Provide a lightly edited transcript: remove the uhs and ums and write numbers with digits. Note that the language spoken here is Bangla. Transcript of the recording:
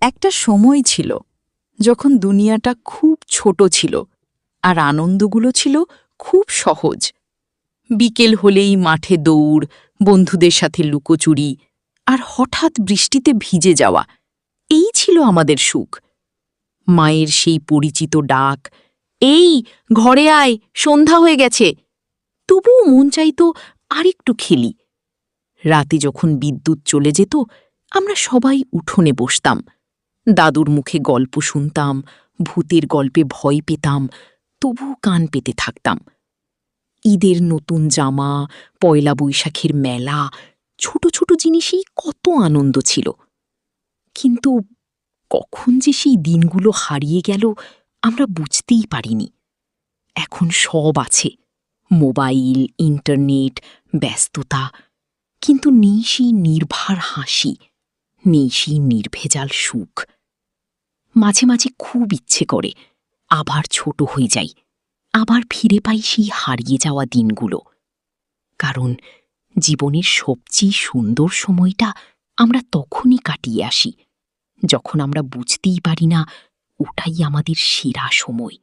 একটা সময় ছিল যখন দুনিয়াটা খুব ছোট ছিল আর আনন্দগুলো ছিল খুব সহজ। বিকেল হলেই মাঠে দৌড়, বন্ধুদের সাথে লুকোচুরি আর হঠাৎ বৃষ্টিতে ভিজে যাওয়া, এই ছিল আমাদের সুখ। মায়ের সেই পরিচিত ডাক, এই ঘরে আয়, সন্ধ্যা হয়ে গেছে, তবুও মন চাইত আরেকটু খেলি। রাতে যখন বিদ্যুৎ চলে যেত আমরা সবাই উঠোনে বসতাম, দাদুর মুখে গল্প শুনতাম, ভূতের গল্পে ভয় পেতাম, তবুও কান পেতে থাকতাম। ঈদের নতুন জামা, পয়লা বৈশাখের মেলা, ছোট ছোট জিনিসেই কত আনন্দ ছিল। কিন্তু কখন যে সেই দিনগুলো হারিয়ে গেল আমরা বুঝতেই পারিনি। এখন সব আছে, মোবাইল, ইন্টারনেট, ব্যস্ততা, কিন্তু নেই সেই নির্ভার হাসি, নেই সেই নির্ভেজাল সুখ। মাঝে মাঝে খুব ইচ্ছে করে আবার ছোট হয়ে যাই, আবার ফিরে পাই সেই হারিয়ে যাওয়া দিনগুলো। কারণ জীবনের সবচেয়ে সুন্দর সময়টা আমরা তখনই কাটিয়ে আসি যখন আমরা বুঝতেই পারি না ওটাই আমাদের সেরা সময়।